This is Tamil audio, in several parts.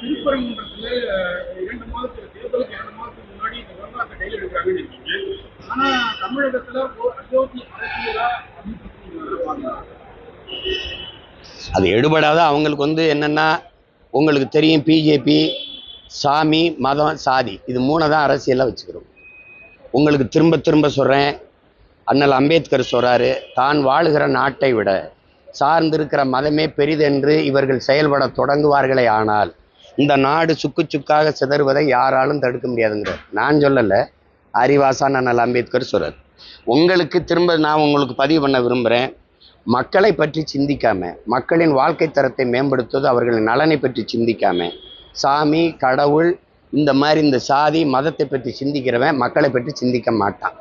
திருப்பரங்குன்றத்துல 2 மாதத்துக்கு தேர்தலுக்கு 2 மாதத்துக்கு முன்னாடி இந்த விவகாரத்தை கையில் எடுக்கிறாங்கன்னு இருக்கீங்க. ஆனா தமிழகத்துல அயோத்தி அரசியலா அது எடுபடாத அவங்களுக்கு என்னன்னா, உங்களுக்கு தெரியும், பிஜேபி சாமி மதம் சாதி இது 3 தான் அரசியலாக வச்சுக்கிறோம். உங்களுக்கு திரும்ப திரும்ப சொல்கிறேன், அண்ணல் அம்பேத்கர் சொல்கிறாரு, தான் வாழுகிற நாட்டை விட சார்ந்திருக்கிற மதமே பெரிதென்று இவர்கள் செயல்பட தொடங்குவார்களே ஆனால் இந்த நாடு சுக்கு சுக்காக சிதறுவதை யாராலும் தடுக்க முடியாதுங்கிற. நான் சொல்லலை, அறிவாசான் அண்ணல் அம்பேத்கர் சொல்கிறார். உங்களுக்கு திரும்ப நான் உங்களுக்கு பதிவு பண்ண விரும்புகிறேன், மக்களை பற்றி சிந்திக்காம, மக்களின் வாழ்க்கை தரத்தை மேம்படுத்துவது அவர்களின் நலனை பற்றி சிந்திக்காம, சாமி கடவுள் இந்த மாதிரி இந்த சாதி மதத்தை பற்றி சிந்திக்கிறவன் மக்களை பற்றி சிந்திக்க மாட்டான்.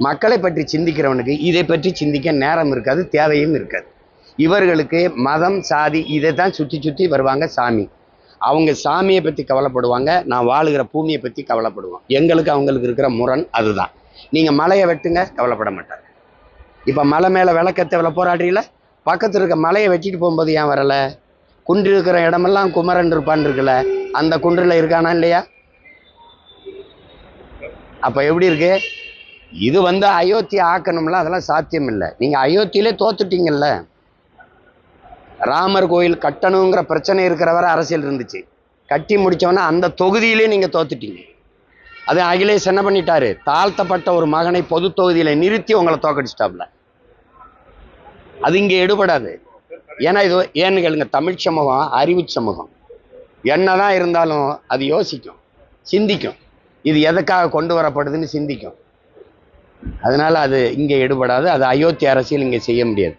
மக்களை பற்றி சிந்திக்கிறவனுக்கு இதை பற்றி சிந்திக்க நேரம் இருக்காது, தேவையும் இருக்காது. இவர்களுக்கு மதம் சாதி இதை தான் சுற்றி சுற்றி வருவாங்க. சாமி அவங்க சாமியை பற்றி கவலைப்படுவாங்க, நான் வாழுகிற பூமியை பற்றி கவலைப்படுவோம். எங்களுக்கு அவங்களுக்கு இருக்கிற முரண் அதுதான். நீங்கள் மலையை வெட்டுங்க, கவலைப்பட மாட்டாங்க. இப்போ மலை மேலே விளக்கத்தை எவ்வளோ போராடுறீங்கள, பக்கத்தில் இருக்க மலையை வெட்டிட்டு போகும்போது ஏன் வரலை? குன்று இருக்கிற இடமெல்லாம் குமரன் இருப்பான் இருக்குல்ல, அந்த குன்றில் இருக்கானா இல்லையா? அப்போ எப்படி இருக்கு இது? அயோத்தி ஆக்கணும்ல, அதெல்லாம் சாத்தியம் இல்லை. நீங்கள் அயோத்தியிலே தோத்துட்டீங்கல்ல. ராமர் கோயில் கட்டணுங்கிற பிரச்சனை இருக்கிற வரை அரசியல் இருந்துச்சு, கட்டி முடித்தவொன்னே அந்த தொகுதியிலே நீங்கள் தோத்துட்டீங்க. அது அகிலேஷ் என்ன பண்ணிட்டாரு, தாழ்த்தப்பட்ட ஒரு மகனை பொது தொகுதியில் நிறுத்தி உங்களை தோக்கடிச்சிட்டாப்ல. அது இங்கே எடுபடாது. ஏன்னா இது ஏன்னு கேளுங்க, தமிழ் சமூகம் அறிவு சமூகம். என்னதான் இருந்தாலும் அது யோசிக்கும், சிந்திக்கும், இது எதுக்காக கொண்டு வரப்படுதுன்னு சிந்திக்கும். அதனால அது இங்கே எடுபடாது. அது அயோத்தி அரசியல் இங்கே செய்ய முடியாது.